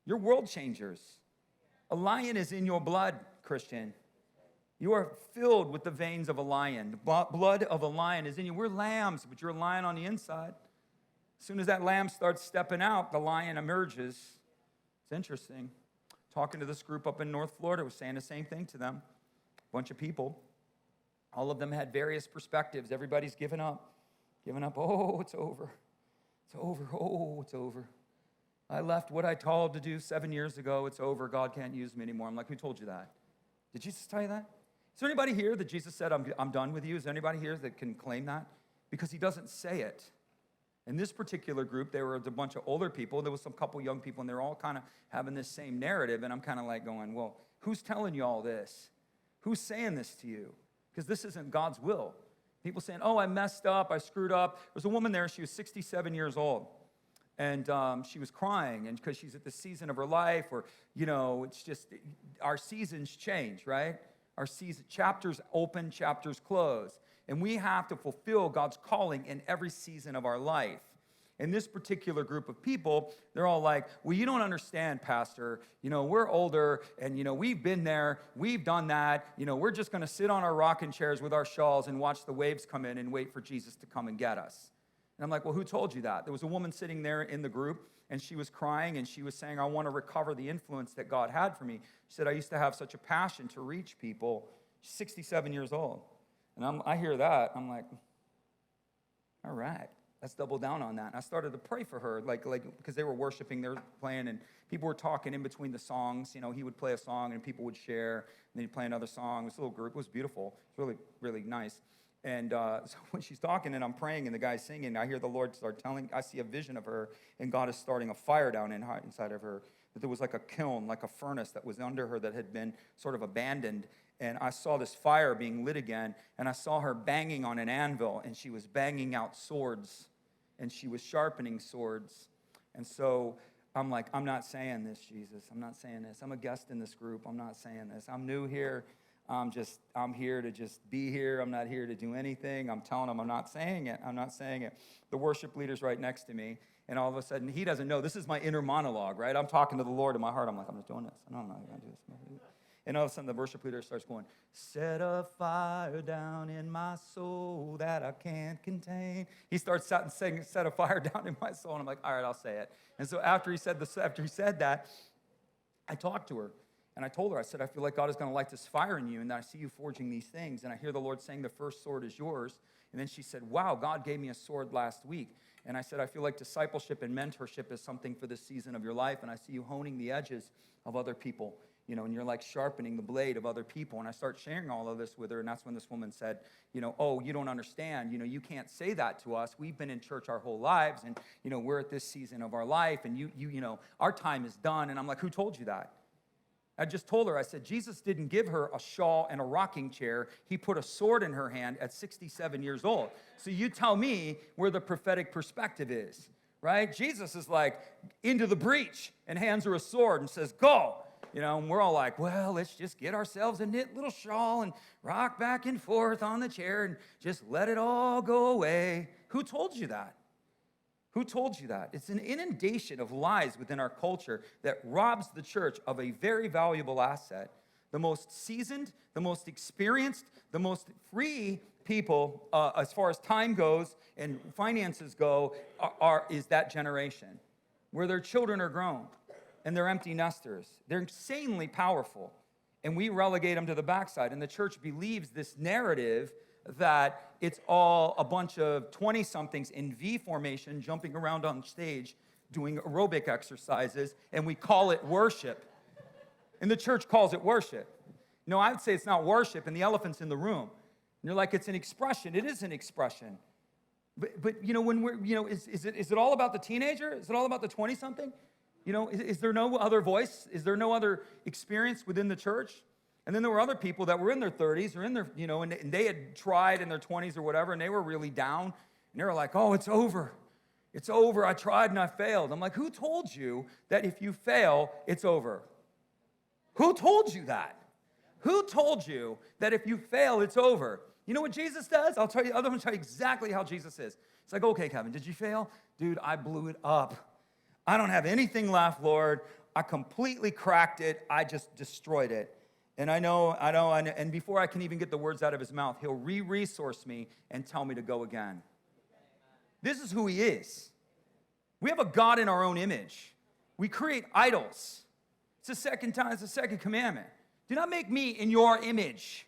You're world changers. A lion is in your blood, Christian. You are filled with the veins of a lion. The blood of a lion is in you. We're lambs, but you're a lion on the inside. As soon as that lamb starts stepping out, the lion emerges. It's interesting. Talking to this group up in North Florida, was saying the same thing to them. A bunch of people. All of them had various perspectives. Everybody's given up. Given up. Oh, it's over. It's over. Oh, it's over. I left what I told to do 7 years ago. It's over. God can't use me anymore. I'm like, who told you that? Did Jesus tell you that? Is there anybody here that Jesus said, I'm done with you? Is there anybody here that can claim that? Because he doesn't say it. In this particular group, there were a bunch of older people. There was some couple young people, and they're all kind of having this same narrative. And I'm kind of like going, well, who's telling you all this? Who's saying this to you? Because this isn't God's will. People saying, oh, I messed up, I screwed up. There was a woman there, she was 67 years old. And she was crying, and because she's at the season of her life, or, it's just, our seasons change, right? Our season, chapters open, chapters close. And we have to fulfill God's calling in every season of our life. And this particular group of people, they're all like, well, you don't understand, Pastor. We're older, and, we've been there. We've done that. We're just going to sit on our rocking chairs with our shawls and watch the waves come in and wait for Jesus to come and get us. And I'm like, well, who told you that? There was a woman sitting there in the group, and she was crying, and she was saying, I want to recover the influence that God had for me. She said, I used to have such a passion to reach people. She's 67 years old. And I hear that. I'm like, all right, let's double down on that. And I started to pray for her, like because they were worshiping, they were playing, and people were talking in between the songs. He would play a song, and people would share, and then he'd play another song. This little group was beautiful. It was really, really nice. And so when she's talking and I'm praying and the guy's singing, I hear the Lord start telling, I see a vision of her, and God is starting a fire down inside of her. That there was like a kiln, like a furnace that was under her that had been sort of abandoned. And I saw this fire being lit again, and I saw her banging on an anvil, and she was banging out swords, and she was sharpening swords. And so I'm like, I'm not saying this, Jesus. I'm not saying this. I'm a guest in this group. I'm not saying this. I'm new here. I'm here to just be here. I'm not here to do anything. I'm telling him I'm not saying it. I'm not saying it. The worship leader's right next to me, and all of a sudden, he doesn't know. This is my inner monologue, right? I'm talking to the Lord in my heart. I'm like, I'm just doing this. No, I'm not going to do this. And all of a sudden, the worship leader starts going, set a fire down in my soul that I can't contain. He starts saying, set a fire down in my soul. And I'm like, all right, I'll say it. And so after he said that, I talked to her. And I told her, I said, I feel like God is going to light this fire in you, and I see you forging these things. And I hear the Lord saying, the first sword is yours. And then she said, wow, God gave me a sword last week. And I said, I feel like discipleship and mentorship is something for this season of your life. And I see you honing the edges of other people, and you're like sharpening the blade of other people. And I start sharing all of this with her. And that's when this woman said, oh, you don't understand. You can't say that to us. We've been in church our whole lives. And, we're at this season of our life. And our time is done. And I'm like, who told you that? I just told her, I said, Jesus didn't give her a shawl and a rocking chair. He put a sword in her hand at 67 years old. So you tell me where the prophetic perspective is, right? Jesus is like into the breach and hands her a sword and says, go. And we're all like, well, let's just get ourselves a knit little shawl and rock back and forth on the chair and just let it all go away. Who told you that? Who told you that? It's an inundation of lies within our culture that robs the church of a very valuable asset. The most seasoned, the most experienced, the most free people, as far as time goes and finances go, is that generation where their children are grown and they're empty nesters. They're insanely powerful, and we relegate them to the backside. And the church believes this narrative that it's all a bunch of 20-somethings in V formation jumping around on stage doing aerobic exercises, and we call it worship. And the church calls it worship. No, I would say it's not worship, and the elephant's in the room. And you're like, it's an expression. It is an expression. But when we're, is it all about the teenager? Is it all about the 20-something? Is there no other voice? Is there no other experience within the church? And then there were other people that were in their 30s or in their, and they had tried in their 20s or whatever, and they were really down. And they were like, oh, it's over. It's over. I tried and I failed. I'm like, who told you that if you fail, it's over? Who told you that? Who told you that if you fail, it's over? You know what Jesus does? I'm going to tell you exactly how Jesus is. It's like, okay, Kevin, did you fail? Dude, I blew it up. I don't have anything left, Lord. I completely cracked it. I just destroyed it. And I know, and before I can even get the words out of his mouth, he'll re-resource me and tell me to go again. This is who he is. We have a God in our own image. We create idols. It's the second commandment. Do not make me in your image.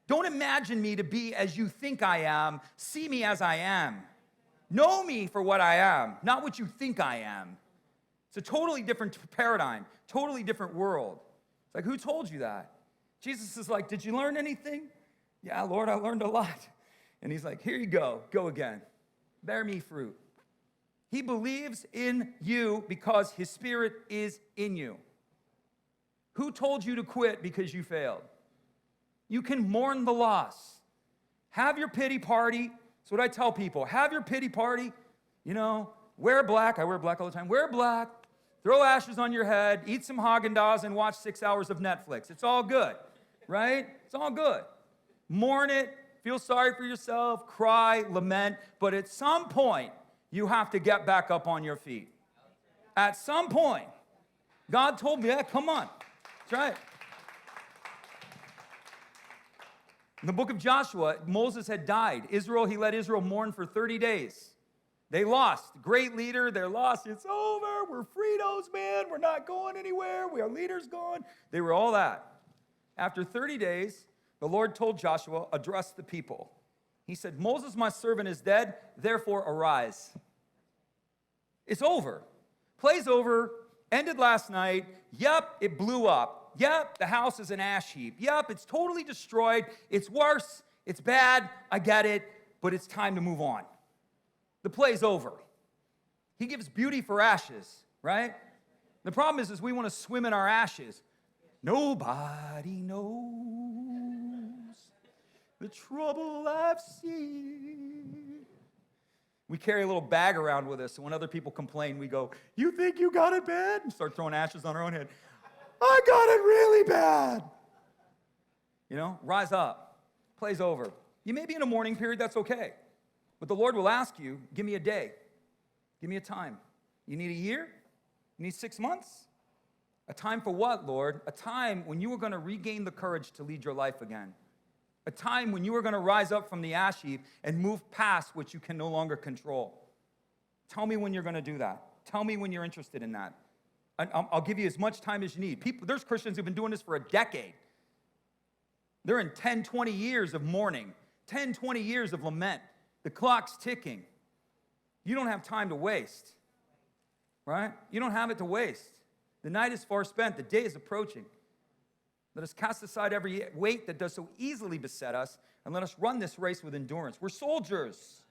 Don't imagine me to be as you think I am. See me as I am. Know me for what I am, not what you think I am. It's a totally different paradigm, totally different world. It's like, who told you that? Jesus is like, did you learn anything? Yeah, Lord, I learned a lot. And he's like, here you go again. Bear me fruit. He believes in you because his Spirit is in you. Who told you to quit because you failed? You can mourn the loss. Have your pity party. That's what I tell people. Have your pity party. Wear black. I wear black all the time. Wear black. Throw ashes on your head. Eat some Haagen-Dazs and watch 6 hours of Netflix. It's all good, right? It's all good. Mourn it. Feel sorry for yourself. Cry. Lament. But at some point, you have to get back up on your feet. At some point. God told me, yeah, come on. That's right. In the book of Joshua, Moses had died. He let Israel mourn for 30 days. They lost. Great leader, they're lost. It's over. We're Fritos, man. We're not going anywhere. Our leader's gone. They were all that. After 30 days, the Lord told Joshua, address the people. He said, Moses, my servant, is dead. Therefore, arise. It's over. Play's over. Ended last night. Yep, it blew up. Yep, the house is an ash heap. Yep, it's totally destroyed. It's worse. It's bad. I get it. But it's time to move on. The play's over. He gives beauty for ashes, right? The problem is we want to swim in our ashes. Nobody knows the trouble I've seen. We carry a little bag around with us, and when other people complain, we go, you think you got it bad? And start throwing ashes on our own head. I got it really bad. Rise up. Play's over. You may be in a mourning period, that's okay. But the Lord will ask you, give me a day. Give me a time. You need a year? You need 6 months? A time for what, Lord? A time when you are going to regain the courage to lead your life again. A time when you are going to rise up from the ash heap and move past what you can no longer control. Tell me when you're going to do that. Tell me when you're interested in that. I'll give you as much time as you need. There's Christians who've been doing this for a decade. They're in 10, 20 years of mourning, 10, 20 years of lament. The clock's ticking. You don't have time to waste, right? You don't have it to waste. The night is far spent. The day is approaching. Let us cast aside every weight that does so easily beset us, and let us run this race with endurance. We're soldiers.